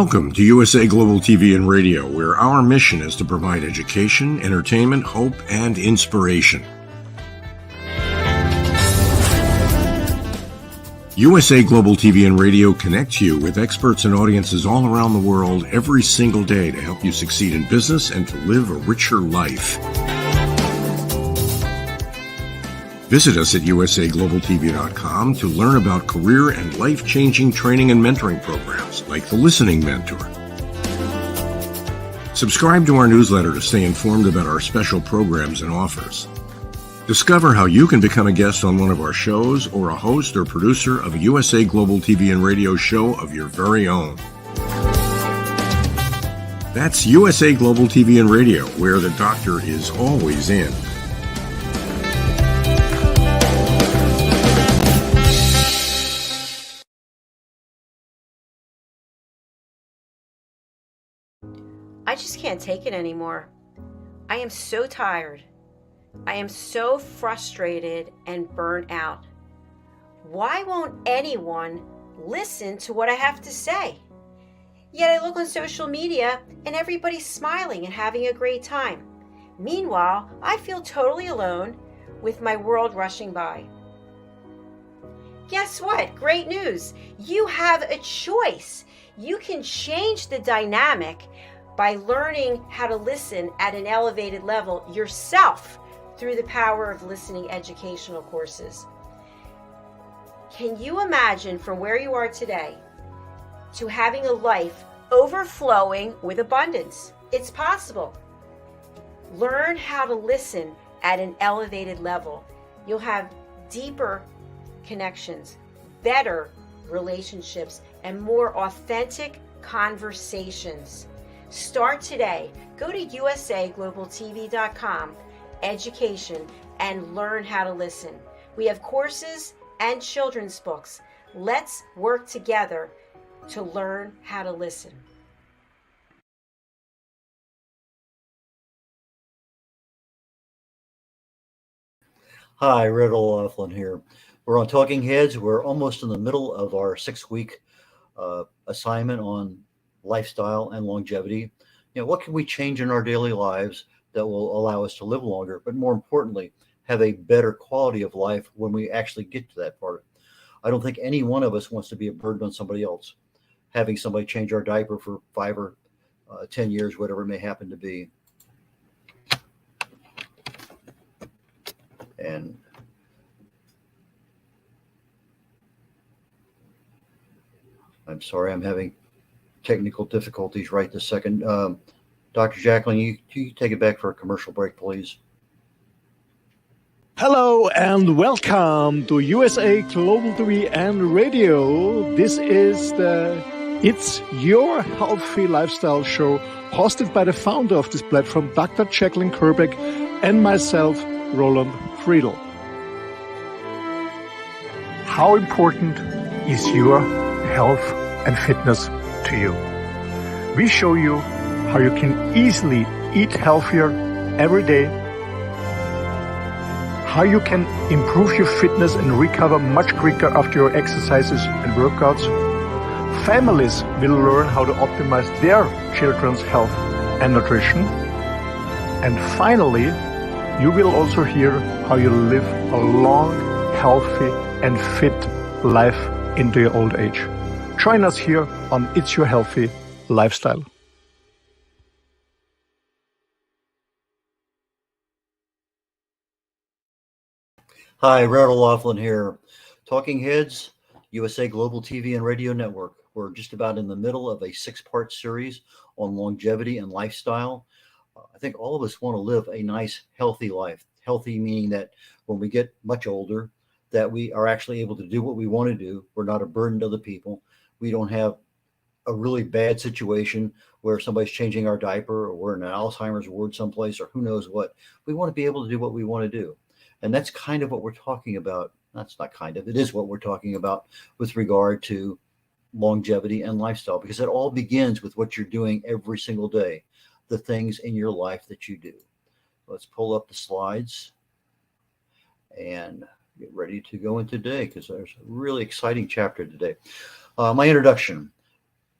Welcome to USA Global TV and Radio, where our mission is to provide education, entertainment, hope, and inspiration. USA Global TV and Radio connects you with experts and audiences all around the world every single day to help you succeed in business and to live a richer life. Visit us at usaglobaltv.com to learn about career and life-changing training and mentoring programs like the Listening Mentor. Subscribe to our newsletter to stay informed about our special programs and offers. Discover how you can become a guest on one of our shows or a host or producer of a USA Global TV and Radio show of your very own. That's USA Global TV and Radio, where the doctor is always in. I just can't take it anymore. I am so tired. I am so frustrated and burnt out. Why won't anyone listen to what I have to say? Yet I look on social media and everybody's smiling and having a great time. Meanwhile, I feel totally alone with my world rushing by. Guess what? Great news. You have a choice. You can change the dynamic by learning how to listen at an elevated level yourself through the power of listening educational courses. Can you imagine from where you are today to having a life overflowing with abundance? It's possible. Learn how to listen at an elevated level. You'll have deeper connections, better relationships, and more authentic conversations. Start today. Go to usaglobaltv.com, education, and learn how to listen. We have courses and children's books. Let's work together to learn how to listen. Hi, Red O'Laughlin here. We're on Talking Heads. We're almost in the middle of our 6-week assignment on lifestyle and longevity. You know, what can we change in our daily lives that will allow us to live longer, but more importantly, have a better quality of life when we actually get to that part? I don't think any one of us wants to be a burden on somebody else, having somebody change our diaper for 5 or 10 years, whatever it may happen to be. And I'm sorry, I'm having technical difficulties right this second. Dr. Jacqueline, you take it back for a commercial break, please. Hello and welcome to USA Global TV and Radio. This is It's Your Healthy Lifestyle show, hosted by the founder of this platform, Dr. Jacqueline Kerbeck, and myself, Roland Friedl. How important is your health and fitness to you? We show you how you can easily eat healthier every day, how you can improve your fitness and recover much quicker after your exercises and workouts. Families will learn how to optimize their children's health and nutrition. And finally, you will also hear how you live a long, healthy, and fit life into your old age. Join us here on It's Your Healthy Lifestyle. Hi, Red O'Laughlin here. Talking Heads, USA Global TV and Radio Network. We're just about in the middle of a 6-part series on longevity and lifestyle. I think all of us want to live a nice, healthy life. Healthy meaning that when we get much older, that we are actually able to do what we want to do. We're not a burden to other people. We don't have a really bad situation where somebody's changing our diaper or we're in an Alzheimer's ward someplace or who knows what. We want to be able to do what we want to do. And that's kind of what we're talking about. That's not kind of, it is what we're talking about with regard to longevity and lifestyle, because it all begins with what you're doing every single day, the things in your life that you do. Let's pull up the slides and get ready to go in today, because there's a really exciting chapter today. My introduction.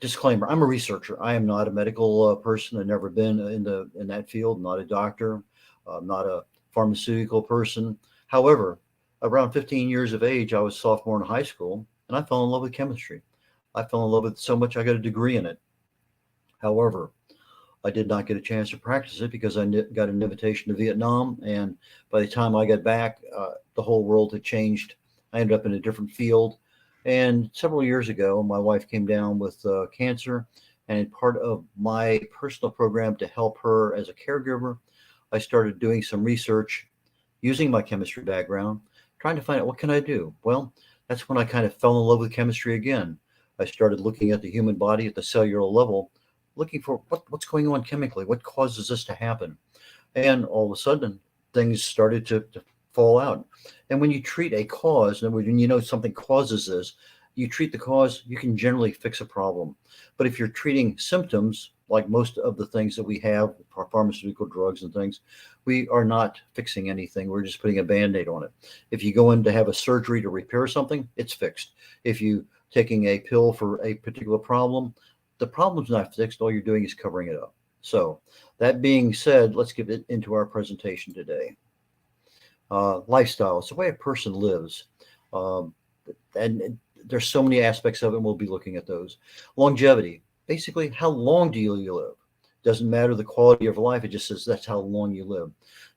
disclaimer, I'm a researcher. I am not a medical person. I've never been in that field. I'm not a doctor. I'm not a pharmaceutical person. However, around 15 years of age, I was sophomore in high school, and I fell in love with chemistry. I fell in love with it so much I got a degree in it. However, I did not get a chance to practice it because I got an invitation to Vietnam, and by the time I got back, the whole world had changed. I ended up in a different field, and several years ago, my wife came down with cancer, and part of my personal program to help her as a caregiver, I started doing some research using my chemistry background, trying to find out what can I do. Well, that's when I kind of fell in love with chemistry again. I started looking at the human body at the cellular level, looking for what's going on chemically, what causes this to happen. And all of a sudden, things started to fall out. And when you treat a cause, and when you know something causes this, you treat the cause, you can generally fix a problem. But if you're treating symptoms, like most of the things that we have, pharmaceutical drugs and things, we are not fixing anything. We're just putting a Band-Aid on it. If you go in to have a surgery to repair something, it's fixed. If you taking a pill for a particular problem, the problem's not fixed. All you're doing is covering it up. So that being said, let's get into our presentation today. Lifestyle. It's the way a person lives. And there's so many aspects of it, and we'll be looking at those. Longevity. Basically, how long do you live? Doesn't matter the quality of life. It just says that's how long you live.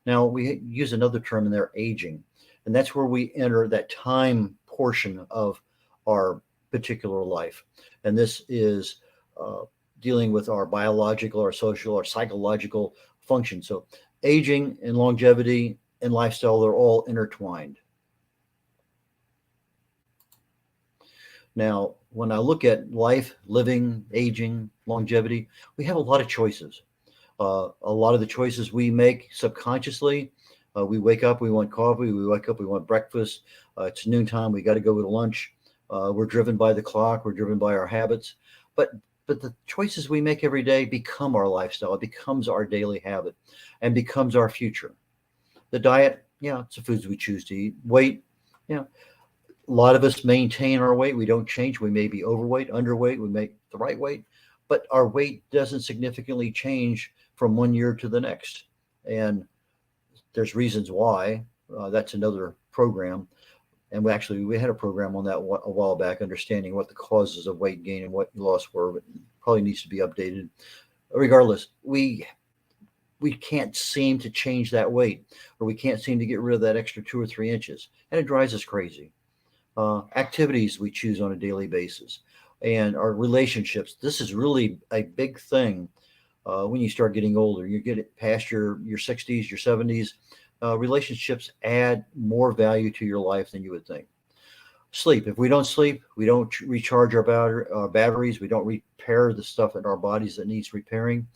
Now, we use another term in there, aging. And that's where we enter that time portion of our particular life. And this is dealing with our biological, our social, our psychological function. So aging and longevity and lifestyle, they're all intertwined. Now, when I look at life, living, aging, longevity, we have a lot of choices. A lot of the choices we make subconsciously, we wake up, we want coffee, we wake up, we want breakfast, it's noontime, we got to go to lunch. We're driven by the clock, we're driven by our habits. But the choices we make every day become our lifestyle. It becomes our daily habit and becomes our future. The diet, yeah, it's the foods we choose to eat. Weight, yeah, a lot of us maintain our weight. We don't change. We may be overweight, underweight. We make the right weight, but our weight doesn't significantly change from one year to the next. And there's reasons why. That's another program. And we had a program on that a while back, understanding what the causes of weight gain and what loss were, but probably needs to be updated. Regardless, we can't seem to change that weight, or we can't seem to get rid of that extra 2 or 3 inches. And it drives us crazy. Activities we choose on a daily basis, and our relationships. This is really a big thing when you start getting older. You get past your 60s, your 70s. Relationships add more value to your life than you would think. Sleep. If we don't sleep, we don't recharge our batteries. We don't repair the stuff in our bodies that needs repairing.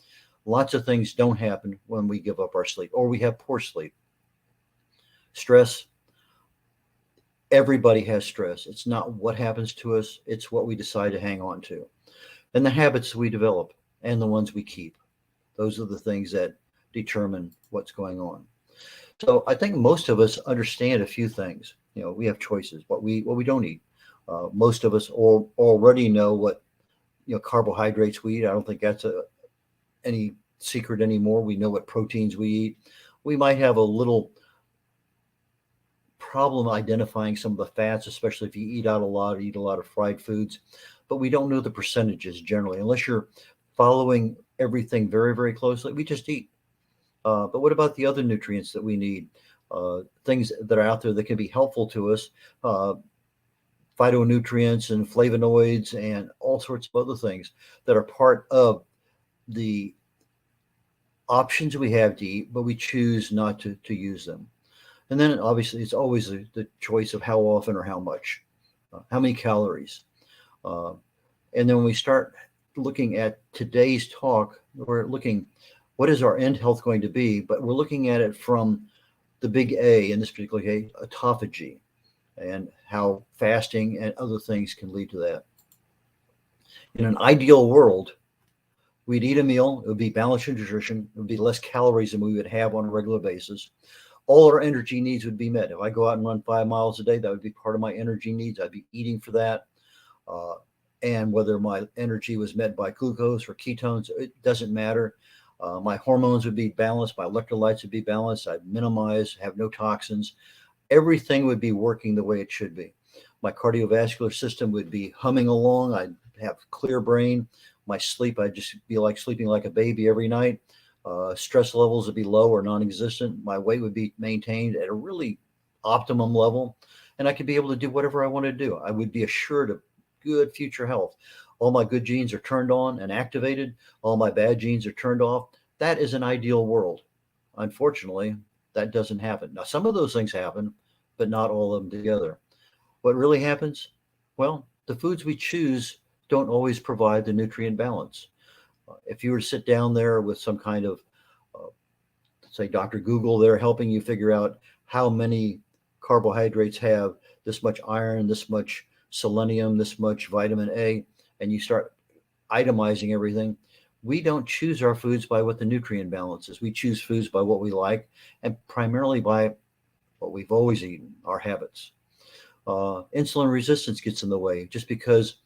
Lots of things don't happen when we give up our sleep, or we have poor sleep. Stress. Everybody has stress. It's not what happens to us. It's what we decide to hang on to. And the habits we develop and the ones we keep. Those are the things that determine what's going on. So I think most of us understand a few things. You know, we have choices, what we don't eat. Most of us already know what, carbohydrates we eat. I don't think that's any secret anymore. We know what proteins we eat. We might have a little problem identifying some of the fats, especially if you eat out a lot, or eat a lot of fried foods, but we don't know the percentages generally, unless you're following everything very, very closely. We just eat. But what about the other nutrients that we need? Things that are out there that can be helpful to us, phytonutrients and flavonoids and all sorts of other things that are part of the options we have to eat, but we choose not to use them. And then obviously it's always the choice of how often or how much, how many calories. And then when we start looking at today's talk, we're looking, what is our end health going to be? But we're looking at it from the big A, in this particular case, autophagy, and how fasting and other things can lead to that. In an ideal world, we'd eat a meal, it would be balanced nutrition, it would be less calories than we would have on a regular basis. All our energy needs would be met. If I go out and run 5 miles a day, that would be part of my energy needs. I'd be eating for that. and whether my energy was met by glucose or ketones, it doesn't matter. My hormones would be balanced, my electrolytes would be balanced, I'd minimize, have no toxins. Everything would be working the way it should be. My cardiovascular system would be humming along. I'd have clear brain. My sleep, I'd just be like sleeping like a baby every night. Stress levels would be low or non-existent. My weight would be maintained at a really optimum level, and I could be able to do whatever I want to do. I would be assured of good future health. All my good genes are turned on and activated. All my bad genes are turned off. That is an ideal world. Unfortunately, that doesn't happen. Now, some of those things happen, but not all of them together. What really happens? Well, the foods we choose don't always provide the nutrient balance. If you were to sit down there with some kind of, uh, say, Dr. Google, they're helping you figure out how many carbohydrates have this much iron, this much selenium, this much vitamin A, and you start itemizing everything. We don't choose our foods by what the nutrient balance is. We choose foods by what we like and primarily by what we've always eaten, our habits. Insulin resistance gets in the way. Just because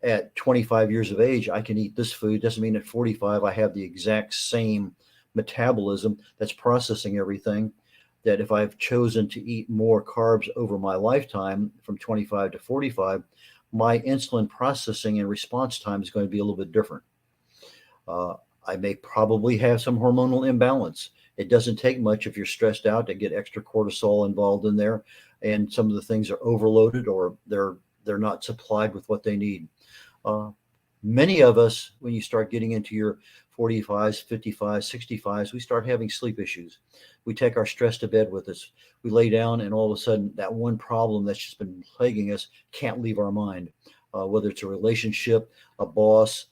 at 25 years of age I can eat this food doesn't mean at 45 I have the exact same metabolism that's processing everything. That if I've chosen to eat more carbs over my lifetime from 25 to 45, my insulin processing and response time is going to be a little bit different. Uh, I may probably have some hormonal imbalance. It doesn't take much if you're stressed out to get extra cortisol involved in there, and some of the things are overloaded or they're not supplied with what they need. Uh, Many of us, when you start getting into your 45s, 55s, 65s, we start having sleep issues. We take our stress to bed with us. We lay down, and all of a sudden, that one problem that's just been plaguing us can't leave our mind. Whether it's a relationship, a boss,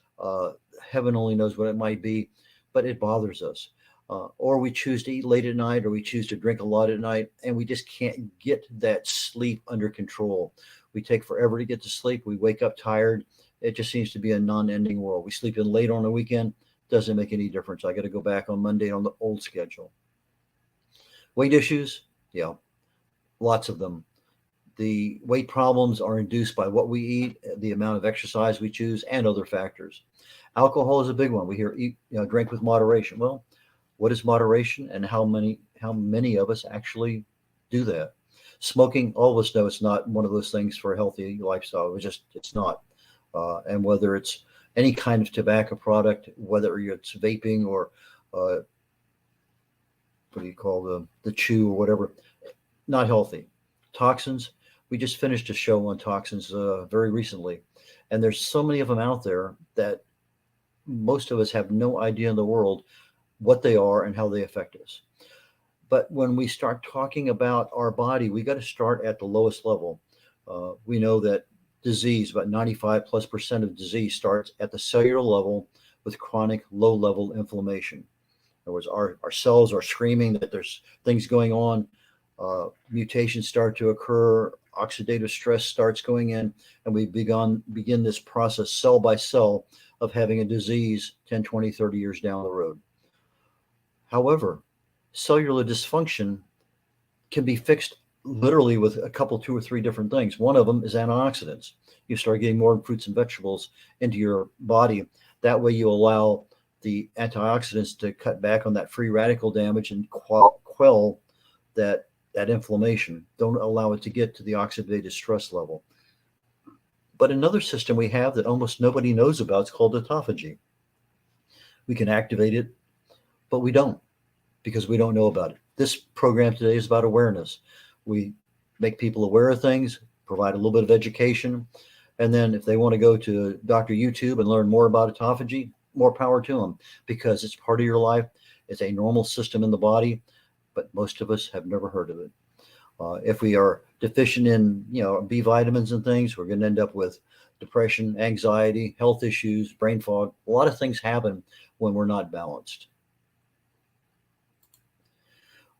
heaven only knows what it might be, but it bothers us. Or we choose to eat late at night, or we choose to drink a lot at night, and we just can't get that sleep under control. We take forever to get to sleep. We wake up tired. It just seems to be a non-ending world. We sleep in late on the weekend, doesn't make any difference. I got to go back on Monday on the old schedule. Weight issues, yeah, lots of them. The weight problems are induced by what we eat, the amount of exercise we choose, and other factors. Alcohol is a big one. We hear eat, drink with moderation. Well, what is moderation, and how many of us actually do that? Smoking, all of us know it's not one of those things for a healthy lifestyle. It's not. And whether it's any kind of tobacco product, whether it's vaping or what do you call the chew or whatever, not healthy. Toxins. We just finished a show on toxins very recently, and there's so many of them out there that most of us have no idea in the world what they are and how they affect us. But when we start talking about our body, we got to start at the lowest level. We know that disease, about 95+% of disease starts at the cellular level with chronic low level inflammation. In other words, our cells are screaming that there's things going on. Mutations start to occur, oxidative stress starts going in, and we begin this process cell by cell of having a disease 10, 20, 30 years down the road. However, cellular dysfunction can be fixed literally with a couple, two or three different things. One of them is antioxidants. You start getting more fruits and vegetables into your body. That way you allow the antioxidants to cut back on that free radical damage and quell that inflammation. Don't allow it to get to the oxidative stress level. But another system we have that almost nobody knows about is called autophagy. We can activate it, but we don't, because we don't know about it. This program today is about awareness. We make people aware of things, provide a little bit of education, and then if they want to go to Dr. YouTube and learn more about autophagy, more power to them, because it's part of your life. It's a normal system in the body, but most of us have never heard of it. If we are deficient in, B vitamins and things, we're going to end up with depression, anxiety, health issues, brain fog. A lot of things happen when we're not balanced.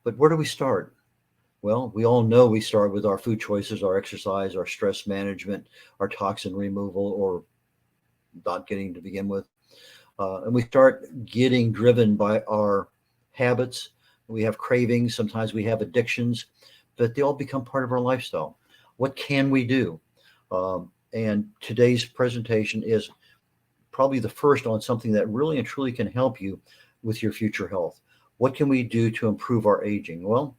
But where do we start? Well, we all know we start with our food choices, our exercise, our stress management, our toxin removal, or not getting to begin with. And we start getting driven by our habits. We have cravings. Sometimes we have addictions, but they all become part of our lifestyle. What can we do? And today's presentation is probably the first on something that really and truly can help you with your future health. What can we do to improve our aging? Well,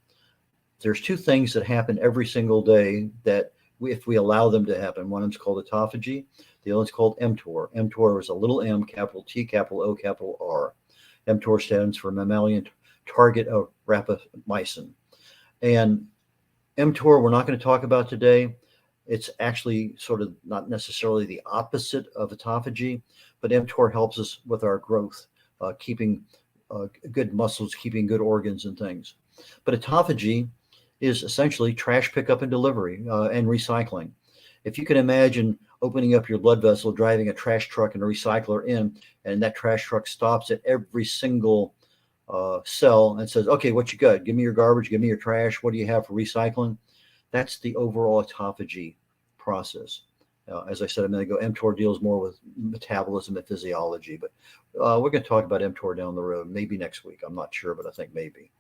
there's two things that happen every single day that if we allow them to happen. One of them's called autophagy. The other one's called mTOR. mTOR is a little m, capital T, capital O, capital R. mTOR stands for mammalian target of rapamycin. And mTOR we're not going to talk about today. It's actually sort of not necessarily the opposite of autophagy, but mTOR helps us with our growth, keeping good muscles, keeping good organs and things. But autophagy is essentially trash pickup and delivery and recycling. If you can imagine opening up your blood vessel, driving a trash truck and a recycler in, and that trash truck stops at every single cell and says, okay, what you got? Give me your garbage, give me your trash. What do you have for recycling? That's the overall autophagy process. As I said a minute ago, mTOR deals more with metabolism and physiology, but we're going to talk about mTOR down the road, maybe next week. I'm not sure, but I think maybe.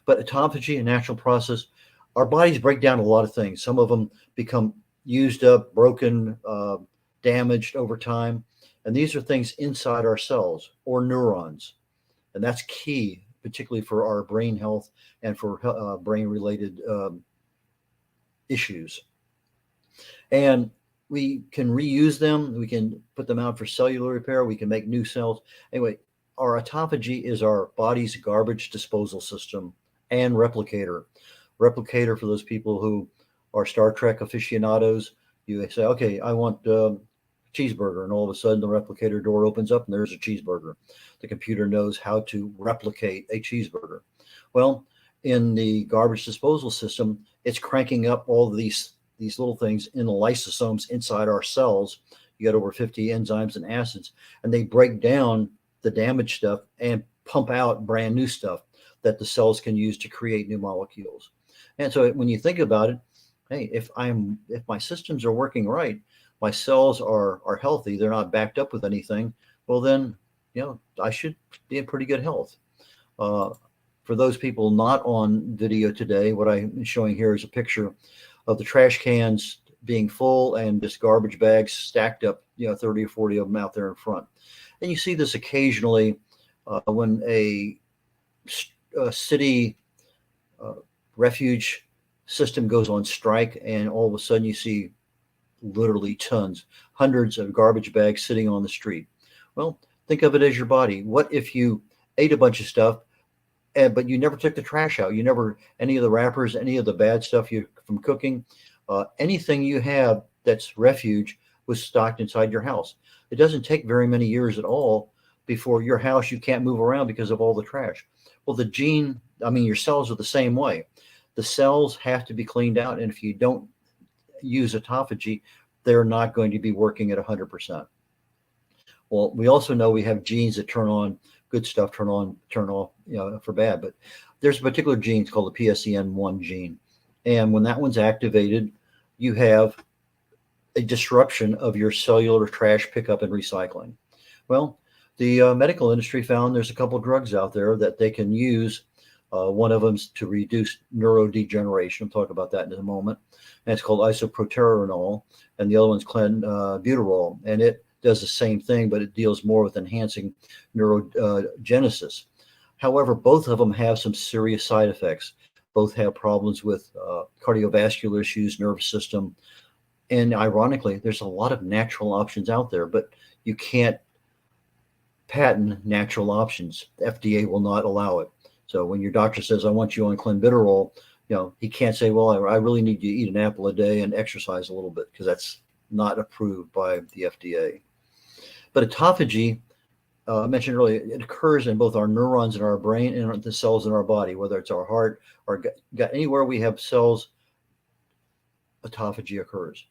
But autophagy, a natural process, our bodies break down a lot of things. Some of them become used up, broken, damaged over time. And these are things inside our cells or neurons. And that's key, particularly for our brain health and for brain-related issues. And we can reuse them. We can put them out for cellular repair. We can make new cells. Anyway, our autophagy is our body's garbage disposal system and replicator. Replicator, for those people who are Star Trek aficionados, you say, okay, I want cheeseburger, and all of a sudden the replicator door opens up and there's a cheeseburger. The computer knows how to replicate a cheeseburger. Well, in the garbage disposal system, it's cranking up all these little things in the lysosomes inside our cells. You got over 50 enzymes and acids, and they break down the damaged stuff and pump out brand new stuff that the cells can use to create new molecules. And so when you think about it, hey, if my systems are working right, my cells are healthy, they're not backed up with anything, well then, I should be in pretty good health. For those people not on video today, what I'm showing here is a picture of the trash cans being full and just garbage bags stacked up, 30 or 40 of them out there in front. And you see this occasionally when a city refuge system goes on strike, and all of a sudden you see literally tons, hundreds of garbage bags sitting on the street. Well, think of it as your body. What if you ate a bunch of stuff, but you never took the trash out? You never, any of the wrappers, any of the bad stuff from cooking, anything you have that's refuge was stocked inside your house. It doesn't take very many years at all before your house, you can't move around because of all the trash. Well, your cells are the same way. The cells have to be cleaned out. And if you don't use autophagy, they're not going to be working at 100%. Well, we also know we have genes that turn on good stuff, turn off, for bad. But there's a particular gene called the PSEN1 gene. And when that one's activated, you have a disruption of your cellular trash pickup and recycling. Well, the medical industry found there's a couple of drugs out there that they can use. One of them's to reduce neurodegeneration. I'll talk about that in a moment. And it's called isoproterenol. And the other one's clenbuterol. And it does the same thing, but it deals more with enhancing neurogenesis. However, both of them have some serious side effects. Both have problems with cardiovascular issues, nervous system. And ironically, there's a lot of natural options out there, but you can't patent natural options. The FDA will not allow it. So when your doctor says, I want you on clenbuterol, he can't say, well, I really need you to eat an apple a day and exercise a little bit, because that's not approved by the FDA. But autophagy, I mentioned earlier, it occurs in both our neurons in our brain and the cells in our body, whether it's our heart or gut, anywhere we have cells, autophagy occurs.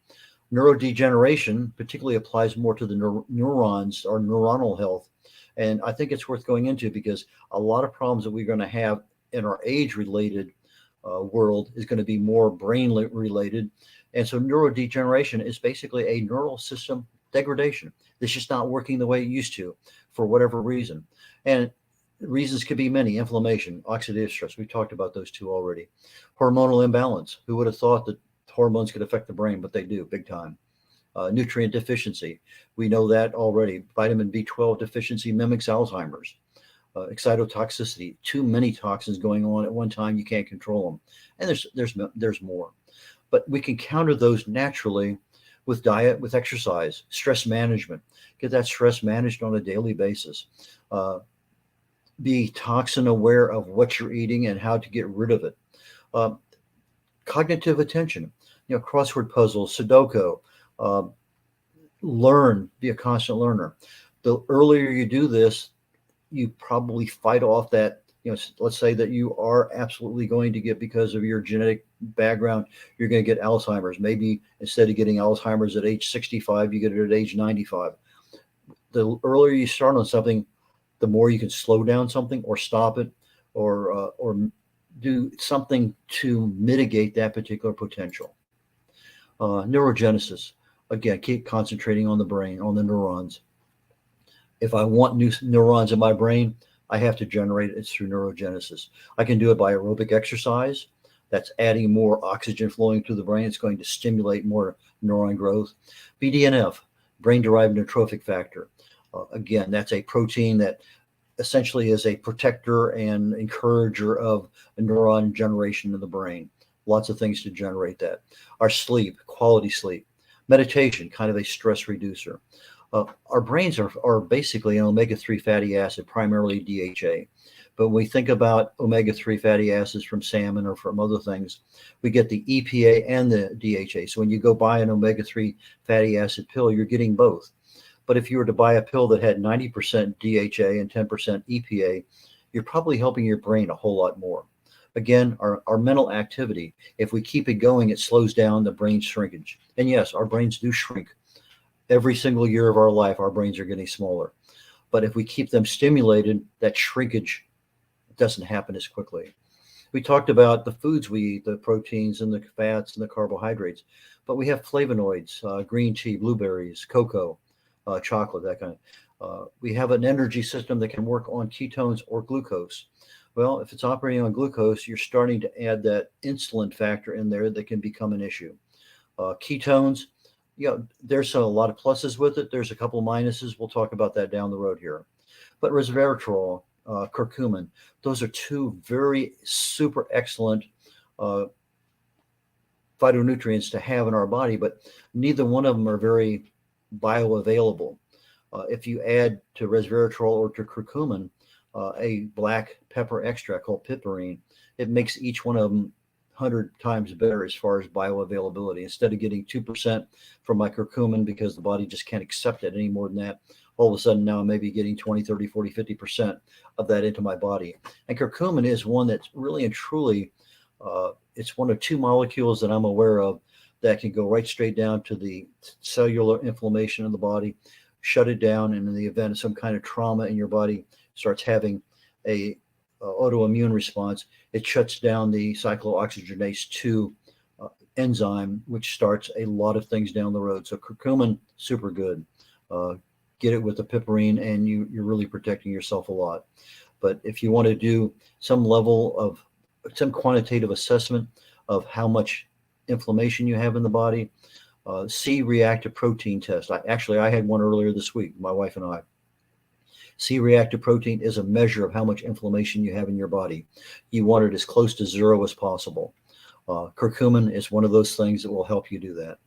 Neurodegeneration particularly applies more to the neurons or neuronal health. And I think it's worth going into, because a lot of problems that we're going to have in our age-related world is going to be more brain-related. And so neurodegeneration is basically a neural system degradation. It's just not working the way it used to for whatever reason. And reasons could be many: inflammation, oxidative stress. We talked about those two already. Hormonal imbalance. Who would have thought that hormones could affect the brain? But they do, big time. Nutrient deficiency. We know that already. Vitamin B12 deficiency mimics Alzheimer's. Excitotoxicity, too many toxins going on at one time, you can't control them. And there's more. But we can counter those naturally with diet, with exercise, stress management. Get that stress managed on a daily basis. Be toxin aware of what you're eating and how to get rid of it. Cognitive attention, crossword puzzles, Sudoku. Learn, be a constant learner. The earlier you do this, you probably fight off that, let's say that you are absolutely going to get, because of your genetic background, you're going to get Alzheimer's. Maybe instead of getting Alzheimer's at age 65, you get it at age 95. The earlier you start on something, the more you can slow down something or stop it or do something to mitigate that particular potential. Neurogenesis. Again, keep concentrating on the brain, on the neurons. If I want new neurons in my brain, I have to generate it through neurogenesis. I can do it by aerobic exercise. That's adding more oxygen flowing through the brain. It's going to stimulate more neuron growth. BDNF, brain-derived neurotrophic factor. Again, that's a protein that essentially is a protector and encourager of a neuron generation in the brain. Lots of things to generate that. Our sleep, quality sleep. Meditation, kind of a stress reducer. Our brains are basically an omega-3 fatty acid, primarily DHA. But when we think about omega-3 fatty acids from salmon or from other things, we get the EPA and the DHA. So when you go buy an omega-3 fatty acid pill, you're getting both. But if you were to buy a pill that had 90% DHA and 10% EPA, you're probably helping your brain a whole lot more. Again, our mental activity, if we keep it going, it slows down the brain shrinkage. And yes, our brains do shrink. Every single year of our life, our brains are getting smaller. But if we keep them stimulated, that shrinkage doesn't happen as quickly. We talked about the foods we eat, the proteins and the fats and the carbohydrates, but we have flavonoids, green tea, blueberries, cocoa, chocolate, that kind of. We have an energy system that can work on ketones or glucose. Well, if it's operating on glucose, you're starting to add that insulin factor in there that can become an issue. Ketones, there's a lot of pluses with it. There's a couple of minuses. We'll talk about that down the road here. But resveratrol, curcumin, those are two very super excellent phytonutrients to have in our body, but neither one of them are very bioavailable. If you add to resveratrol or to curcumin a black pepper extract called piperine, it makes each one of them 100 times better as far as bioavailability. Instead of getting 2% from my curcumin because the body just can't accept it any more than that, all of a sudden now I'm maybe getting 20, 30, 40, 50% of that into my body. And curcumin is one that's really and truly, it's one of two molecules that I'm aware of that can go right straight down to the cellular inflammation in the body, shut it down, and in the event of some kind of trauma in your body starts having a autoimmune response, it shuts down the cyclooxygenase 2 enzyme, which starts a lot of things down the road. So curcumin, super good. Get it with the piperine, and you're really protecting yourself a lot. But if you want to do some level of some quantitative assessment of how much inflammation you have in the body, C-reactive protein test. I had one earlier this week, my wife and I. C-reactive protein is a measure of how much inflammation you have in your body. You want it as close to zero as possible. Curcumin is one of those things that will help you do that.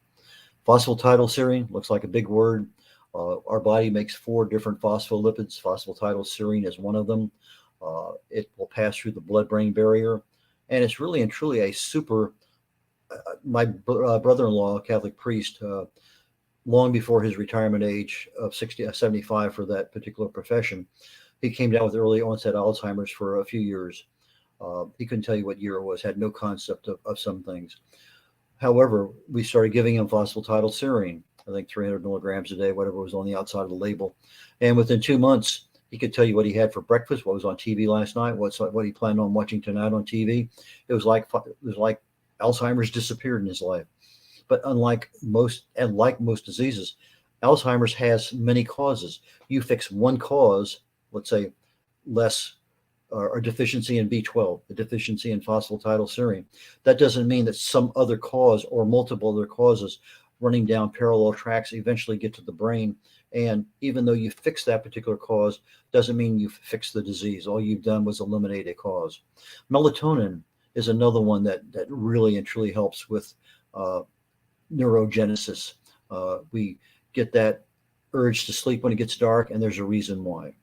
Phosphatidylserine looks like a big word. Our body makes 4 different phospholipids. Phosphatidylserine is one of them. It will pass through the blood-brain barrier. And it's really and truly a super, my brother-in-law, a Catholic priest, long before his retirement age of 75 for that particular profession, he came down with early onset Alzheimer's for a few years. He couldn't tell you what year it was, had no concept of some things. However, we started giving him phosphatidylserine, I think 300 milligrams a day, whatever was on the outside of the label. And within 2 months, he could tell you what he had for breakfast, what was on TV last night, what he planned on watching tonight on TV. It was like Alzheimer's disappeared in his life. But unlike most diseases, Alzheimer's has many causes. You fix one cause, let's say less or deficiency in B12, a deficiency in phosphatidylserine. That doesn't mean that some other cause or multiple other causes running down parallel tracks, eventually get to the brain. And even though you fix that particular cause, doesn't mean you've fixed the disease. All you've done was eliminate a cause. Melatonin is another one that really and truly helps with neurogenesis. We get that urge to sleep when it gets dark, and there's a reason why.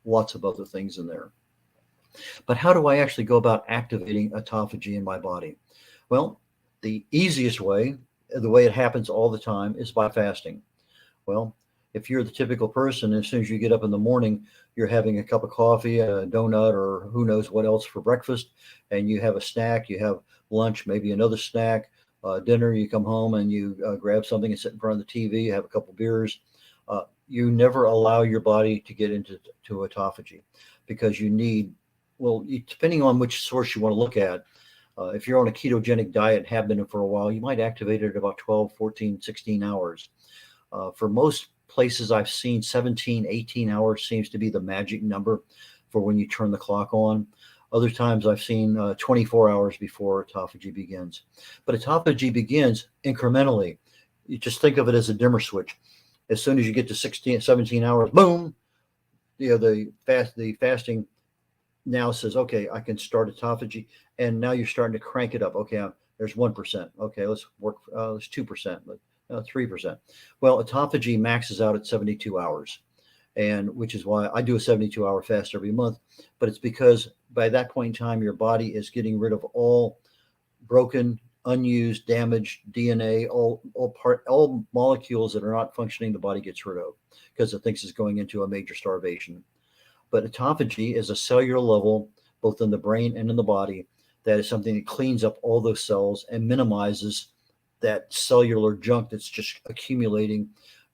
Lots of other things in there. But how do I actually go about activating autophagy in my body? Well, the easiest way, the way it happens all the time, is by fasting. Well, if you're the typical person, as soon as you get up in the morning, you're having a cup of coffee, a donut, or who knows what else for breakfast, and you have a snack, you have lunch, maybe another snack, dinner, you come home and you grab something and sit in front of the TV, you have a couple beers. You never allow your body to get into autophagy because you need, depending on which source you want to look at, if you're on a ketogenic diet and have been for a while, you might activate it at about 12, 14, 16 hours. For most places I've seen, 17, 18 hours seems to be the magic number for when you turn the clock on. Other times I've seen 24 hours before autophagy begins. But autophagy begins incrementally. You just think of it as a dimmer switch. As soon as you get to 16, 17 hours, boom, the fasting now says, okay, I can start autophagy. And now you're starting to crank it up. Okay, there's 1%. Okay, let's work, let's 2%. 3%. Well, autophagy maxes out at 72 hours, and which is why I do a 72-hour fast every month. But it's because by that point in time, your body is getting rid of all broken, unused, damaged DNA, all molecules that are not functioning. The body gets rid of because it thinks it's going into a major starvation. But autophagy is a cellular level, both in the brain and in the body. That is something that cleans up all those cells and minimizes that cellular junk that's just accumulating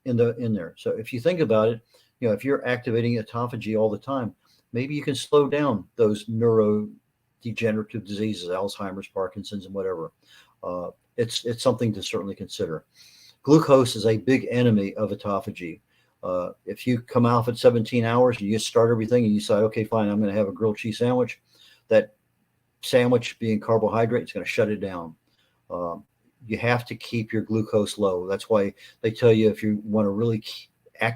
in there. So if you think about it, if you're activating autophagy all the time, maybe you can slow down those neurodegenerative diseases, Alzheimer's, Parkinson's, and whatever. It's something to certainly consider. Glucose is a big enemy of autophagy. If you come off at 17 hours and you start everything and you decide, okay, fine, I'm going to have a grilled cheese sandwich, that sandwich being carbohydrate is going to shut it down. You have to keep your glucose low. That's why they tell you if you want to really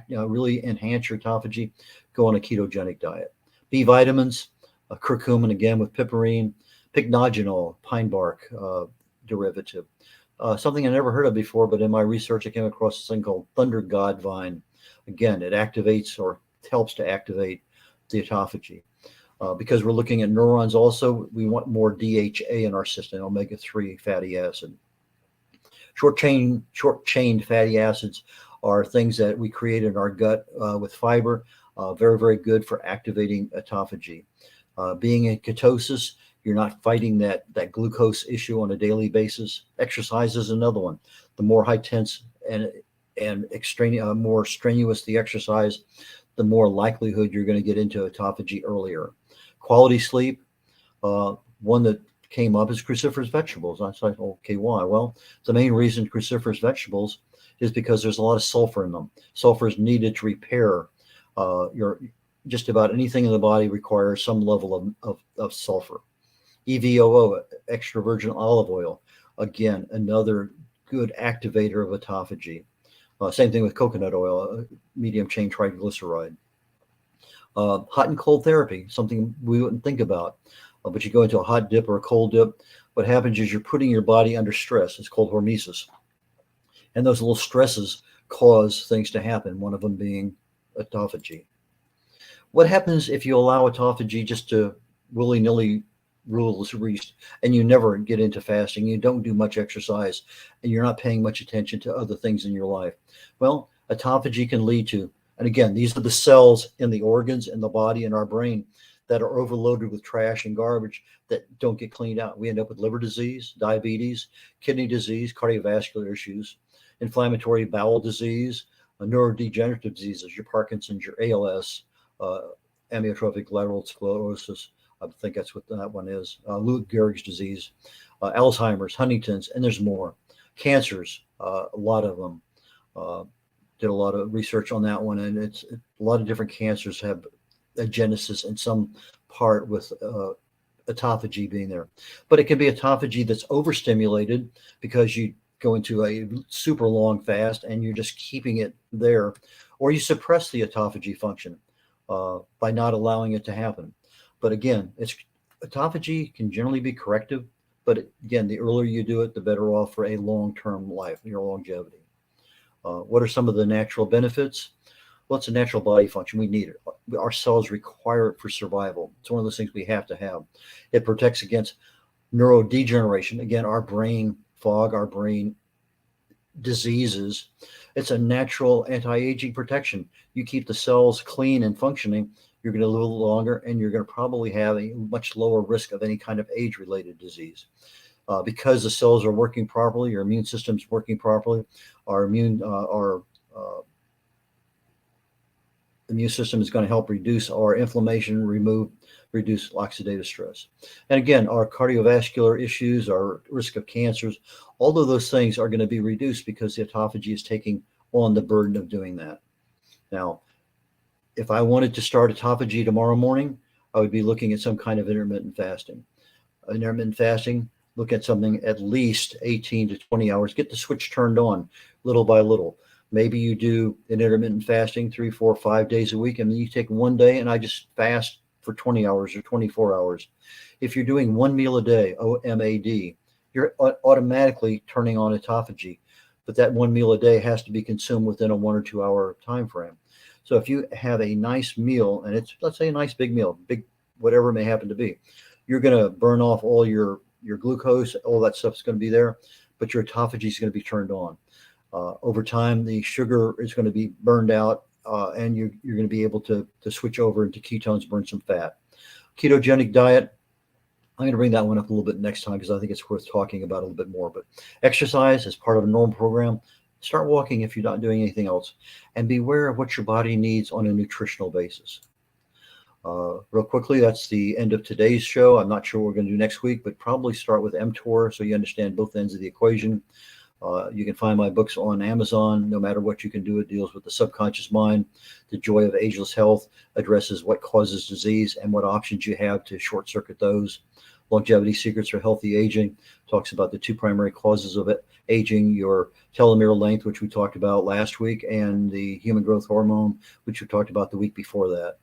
really enhance your autophagy, go on a ketogenic diet. B vitamins, curcumin again with piperine, pycnogenol, pine bark derivative. Something I never heard of before, but in my research I came across this thing called thunder god vine. Again, it activates or helps to activate the autophagy. Because we're looking at neurons also, we want more DHA in our system, omega-3 fatty acid. Short-chained fatty acids are things that we create in our gut with fiber, very, very good for activating autophagy. Being in ketosis, you're not fighting that glucose issue on a daily basis. Exercise is another one. The more high tense and more strenuous the exercise, the more likelihood you're going to get into autophagy earlier. Quality sleep, one that came up is cruciferous vegetables. I said, okay, why? Well, the main reason cruciferous vegetables is because there's a lot of sulfur in them. Sulfur is needed to repair just about anything in the body requires some level of sulfur. EVOO, extra virgin olive oil, again, another good activator of autophagy. Same thing with coconut oil, medium chain triglyceride. Hot and cold therapy, something we wouldn't think about. But you go into a hot dip or a cold dip, what happens is you're putting your body under stress. It's called hormesis. And those little stresses cause things to happen, one of them being autophagy. What happens if you allow autophagy just to willy-nilly rule the roost and you never get into fasting, you don't do much exercise, and you're not paying much attention to other things in your life? Well, autophagy can lead to, and again, these are the cells in the organs in the body and our brain that are overloaded with trash and garbage that don't get cleaned out. We end up with liver disease, diabetes, kidney disease, cardiovascular issues, inflammatory bowel disease, neurodegenerative diseases, your Parkinson's, your ALS, amyotrophic lateral sclerosis. I think that's what that one is. Lou Gehrig's disease, Alzheimer's, Huntington's, and there's more. Cancers, a lot of them. Did a lot of research on that one, and it's a lot of different cancers have a genesis in some part with autophagy being there. But it can be autophagy that's overstimulated because you go into a super long fast and you're just keeping it there, or you suppress the autophagy function by not allowing it to happen. But again, autophagy can generally be corrective, but again, the earlier you do it, the better off for a long-term life, your longevity. What are some of the natural benefits? Well, it's a natural body function. We need it. Our cells require it for survival. It's one of those things we have to have. It protects against neurodegeneration. Again, our brain fog, our brain diseases. It's a natural anti-aging protection. You keep the cells clean and functioning, you're going to live a little longer, and you're going to probably have a much lower risk of any kind of age-related disease. Because the cells are working properly, your immune system's working properly, our immune system is going to help reduce our inflammation, reduce oxidative stress. And again, our cardiovascular issues, our risk of cancers, all of those things are going to be reduced because the autophagy is taking on the burden of doing that. Now, if I wanted to start autophagy tomorrow morning, I would be looking at some kind of intermittent fasting. Intermittent fasting, look at something at least 18 to 20 hours. Get the switch turned on little by little. Maybe you do an intermittent fasting 3, 4, 5 days a week, and then you take one day and I just fast for 20 hours or 24 hours. If you're doing one meal a day, OMAD, you're automatically turning on autophagy, but that one meal a day has to be consumed within a 1 or 2 hour time frame. So if you have a nice meal, and it's, let's say, a nice big meal, big whatever it may happen to be, you're going to burn off all your glucose, all that stuff's going to be there, but your autophagy is going to be turned on. Over time, the sugar is going to be burned out, and you're going to be able to switch over into ketones, burn some fat. Ketogenic diet, I'm going to bring that one up a little bit next time because I think it's worth talking about a little bit more. But exercise is part of a normal program. Start walking if you're not doing anything else, and beware of what your body needs on a nutritional basis. Real quickly, that's the end of today's show. I'm not sure what we're going to do next week, but probably start with mTOR so you understand both ends of the equation. You can find my books on Amazon. No matter what you can do, it deals with the subconscious mind. The Joy of Ageless Health addresses what causes disease and what options you have to short circuit those. Longevity Secrets for Healthy Aging talks about the two primary causes of aging, your telomere length, which we talked about last week, and the human growth hormone, which we talked about the week before that.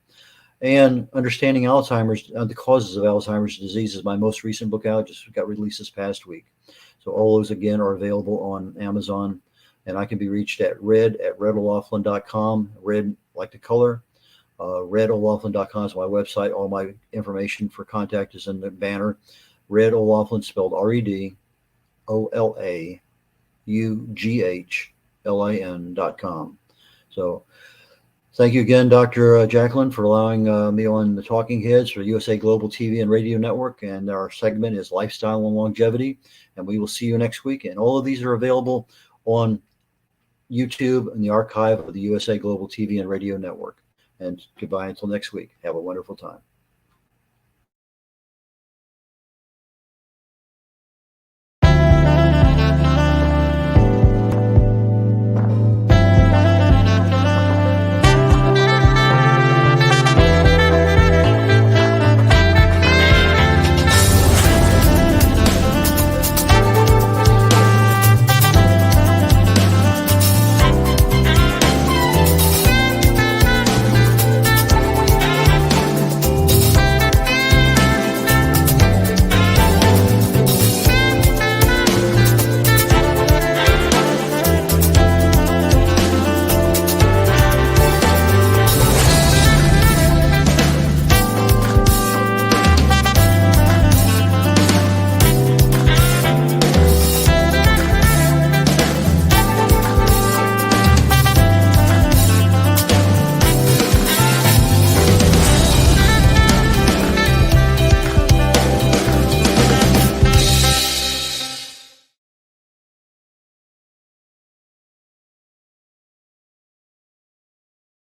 And Understanding Alzheimer's, the Causes of Alzheimer's Disease is my most recent book out, just got released this past week. So all those, again, are available on Amazon, and I can be reached at red@redolaughlin.com, red like the color. redolaughlin.com is my website. All my information for contact is in the banner. Red O'Laughlin, spelled RedOlaughlin.com. So thank you again, Dr. Jacqueline, for allowing me on the Talking Heads for USA Global TV and Radio Network. And our segment is Lifestyle and Longevity. And we will see you next week. And all of these are available on YouTube and the archive of the USA Global TV and Radio Network. And goodbye until next week. Have a wonderful time.